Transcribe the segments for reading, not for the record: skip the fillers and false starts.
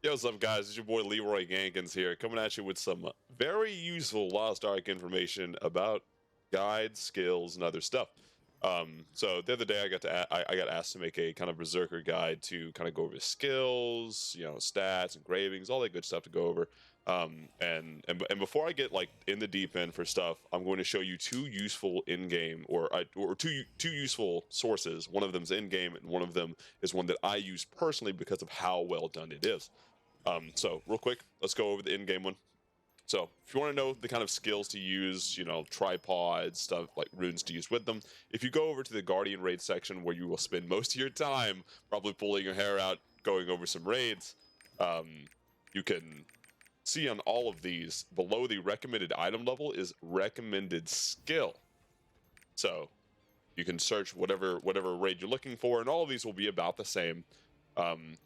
Yo, what's up, guys? It's your boy Leroy Gankins here, coming at you with some very useful Lost Ark information about guides, skills, and other stuff. So the other day, I got asked to make a kind of berserker guide to kind of go over skills, stats, engravings, all that good stuff to go over. And before I get like in the deep end for stuff, I'm going to show you two useful in-game or two useful sources. One of them's in-game, and one of them is one that I use personally because of how well done it is. So real quick, let's go over the in-game one. So if you want to know the kind of skills to use, tripods, stuff like runes to use with them, if you go over to the Guardian raid section where you will spend most of your time probably pulling your hair out, going over some raids, you can see on all of these below the recommended item level is recommended skill. So you can search whatever raid you're looking for, and all of these will be about the same.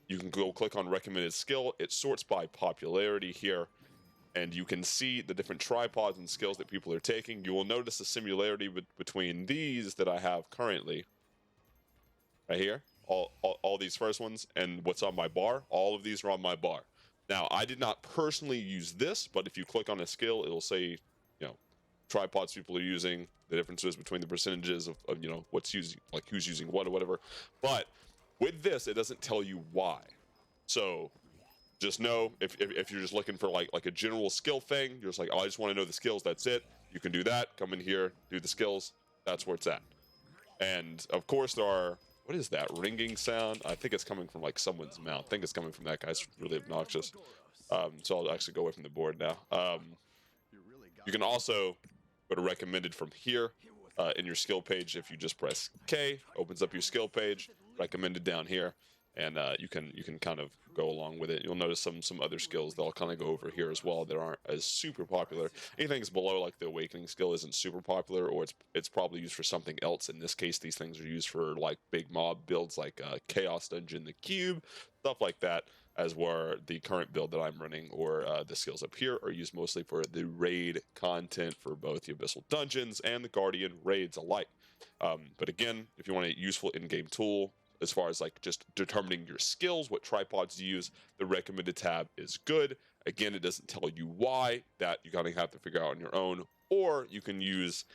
You can go click on recommended skill. It sorts by popularity here, and you can see the different tripods and skills that people are taking. You will notice a similarity between these that I have currently right here. All these first ones and what's on my bar. All of these are on my bar. Now, I did not personally use this, but if you click on a skill, it'll say, tripods people are using, the differences between the percentages of what's using, like who's using what or whatever. But with this, it doesn't tell you why. So just know if you're just looking for like a general skill thing, you're just like, oh, I just want to know the skills. That's it. You can do that. Come in here, do the skills. That's where it's at. And of course, there are. What is that ringing sound? I think it's coming from like someone's mouth. I think it's coming from that guy. It's really obnoxious. So I'll actually go away from the board now. You can also go to recommended from here in your skill page. If you just press K, opens up your skill page. Recommended down here, and you can kind of go along with it. You'll notice some other skills that I'll kind of go over here as well that aren't as super popular. Anything that's below like the awakening skill isn't super popular, or it's probably used for something else. In this case, these things are used for like big mob builds, like Chaos Dungeon, the Cube, stuff like that. As were the current build that I'm running, or the skills up here are used mostly for the raid content for both the Abyssal Dungeons and the Guardian raids alike. But again, if you want a useful in-game tool as far as like just determining your skills, what tripods to use, the recommended tab is good. Again, it doesn't tell you why. That you kind of have to figure out on your own, or you can use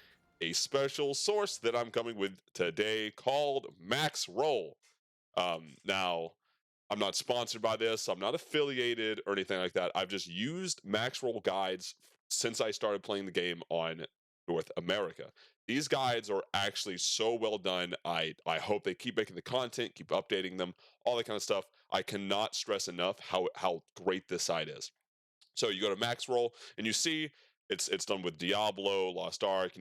a special source that I'm coming with today called Max Roll. Now, I'm not sponsored by this. I'm not affiliated or anything like that. I've just used Max Roll guides since I started playing the game on North America. These guides are actually so well done. I hope they keep making the content, keep updating them, all that kind of stuff. I cannot stress enough how great this site is. So you go to Max Roll and you see it's done with Diablo, Lost Ark,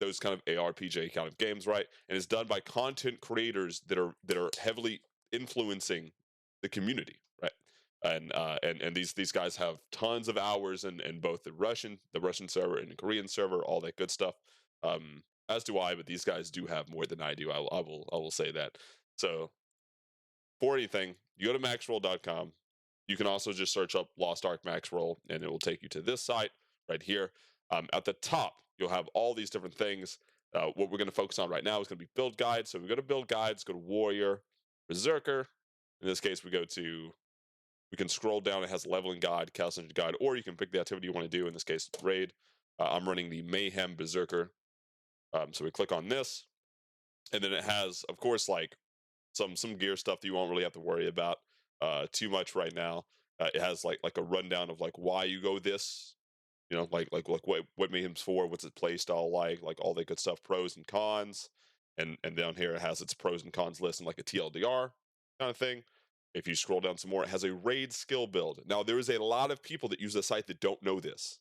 those kind of ARPG kind of games, right? And it's done by content creators that are heavily influencing the community, right? And these guys have tons of hours in both the Russian server and the Korean server, all that good stuff. As do I, but these guys do have more than I do. I will say that. So for anything, you go to maxroll.com. You can also just search up Lost Ark Max Roll, and it will take you to this site right here. At the top, you'll have all these different things. What we're going to focus on right now is going to be build guides. So we go to build guides, go to warrior, berserker. In this case, we can scroll down. It has leveling guide, Chaos Engine guide, or you can pick the activity you want to do. In this case, raid. I'm running the Mayhem Berserker. So we click on this, and then it has, of course, like some gear stuff that you won't really have to worry about too much right now. It has like a rundown of like why you go this, like what Mayhem's for, what's its play style like all that good stuff, pros and cons, and down here it has its pros and cons list and like a TLDR kind of thing. If you scroll down some more, it has a raid skill build. Now there is a lot of people that use the site that don't know this.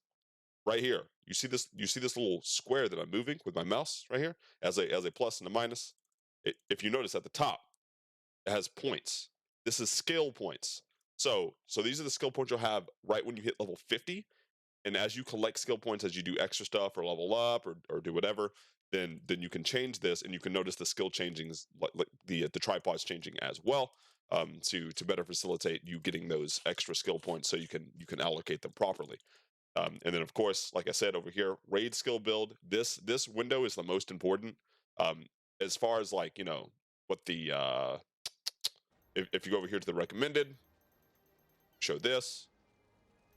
Right here, you see this little square that I'm moving with my mouse right here as a plus and a minus. If you notice at the top, it has points. This is skill points. So these are the skill points you'll have right when you hit level 50. And as you collect skill points, as you do extra stuff or level up or do whatever, then you can change this, and you can notice the skill changings, like the tripods changing as well, to better facilitate you getting those extra skill points, so you can allocate them properly. And then of course, like I said over here, raid skill build. This window is the most important. Um, as far as like what the if you go over here to the recommended, show this.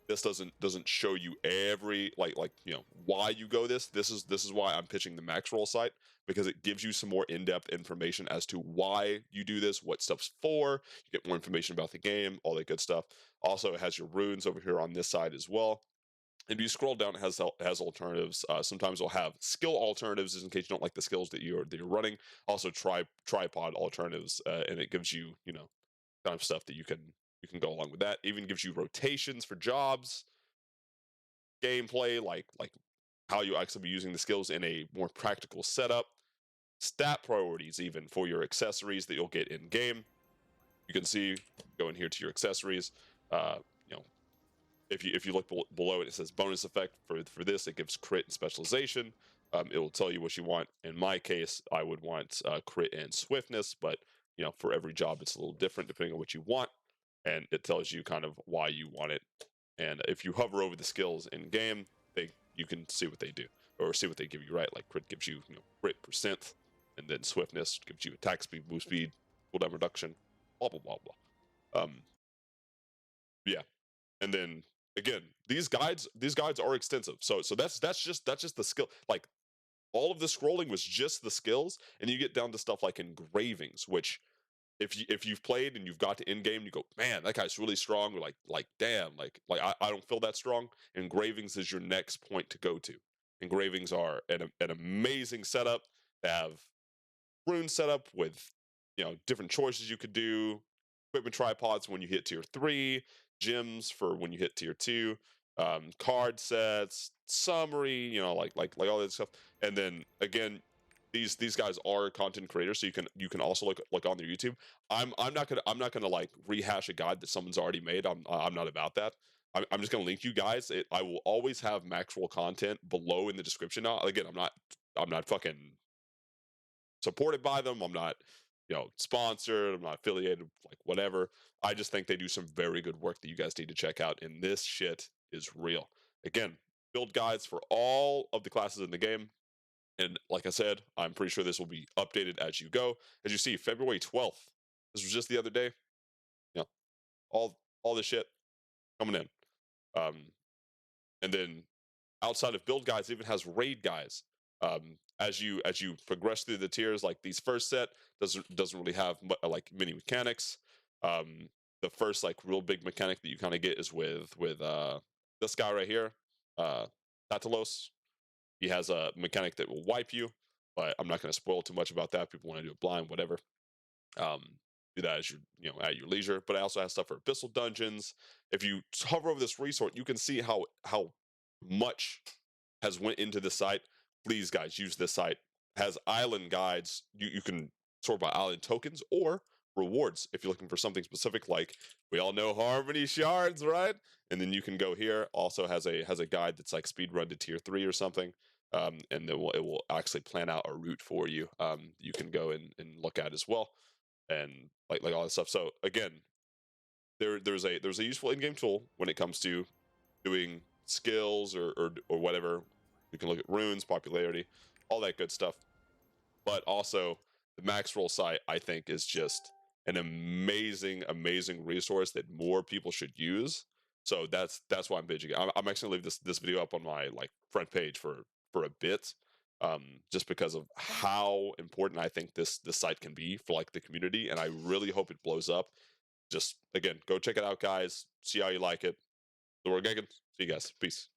This doesn't show you every why you go this. This is why I'm pitching the max roll site, because it gives you some more in-depth information as to why you do this, what stuff's for. You get more information about the game, all that good stuff. Also, it has your runes over here on this side as well. And if you scroll down, it has alternatives. Sometimes it'll have skill alternatives, just in case you don't like the skills that you're running. Also, tripod alternatives, and it gives you kind of stuff that you can go along with that. Even gives you rotations for jobs, gameplay, like how you actually be using the skills in a more practical setup, stat priorities even for your accessories that you'll get in game. You can see, go in here to your accessories. Uh, you know, if you look below it, it says bonus effect for this. It gives crit and specialization. It will tell you what you want. In my case, I would want crit and swiftness, but for every job, it's a little different depending on what you want, and it tells you kind of why you want it. And if you hover over the skills in game, you can see what they do or see what they give you. Right, like crit gives you crit percent, and then swiftness gives you attack speed, move speed, cooldown reduction, blah blah blah blah. Yeah, and then again, these guides are extensive. So that's just the skill. Like all of the scrolling was just the skills, and you get down to stuff like engravings, which if you've played and you've got to end game, you go, man, that guy's really strong. Or like damn, like I don't feel that strong. Engravings is your next point to go to. Engravings are an amazing setup. They have rune setup with different choices you could do, equipment tripods when you hit tier 3, gems for when you hit tier 2, card sets, summary, like all that stuff. And then again, these guys are content creators, so you can also look on their YouTube. I'm not gonna like rehash a guide that someone's already made. I'm not about that. I'm just gonna link you guys. I will always have Maxwell content below in the description. Now again, I'm not fucking supported by them. I'm not, sponsored. I'm not affiliated, like whatever. I just think they do some very good work that you guys need to check out. And this shit is real. Again, build guides for all of the classes in the game. And like I said, I'm pretty sure this will be updated as you go. As you see, February 12th. This was just the other day. Yeah, all this shit coming in. Um, and then outside of build guides, it even has raid guides. As you progress through the tiers, like these first set doesn't really have like many mechanics. The first like real big mechanic that you kind of get is with this guy right here, Tatalos. He has a mechanic that will wipe you, but I'm not going to spoil too much about that. People want to do it blind, whatever. Um, do that as at your leisure. But I also have stuff for abyssal dungeons. If you hover over this resort, you can see how much has went into the site. Please, guys, use this site. Has island guides. You can sort by island tokens or rewards if you're looking for something specific. Like we all know Harmony Shards, right? And then you can go here. Also has a guide that's like speed run to tier 3 or something. And then it will actually plan out a route for you. You can go and look at as well, and like all that stuff. So again, there's a useful in-game tool when it comes to doing skills or whatever. You can look at runes, popularity, all that good stuff. But also the max roll site, I think, is just an amazing resource that more people should use. So that's why I'm binging. I'm actually gonna leave this video up on my like front page for a bit, just because of how important I think this site can be for like the community, and I really hope it blows up. Just again, go check it out, guys. See how you like it. The word Gagan. See you guys. Peace.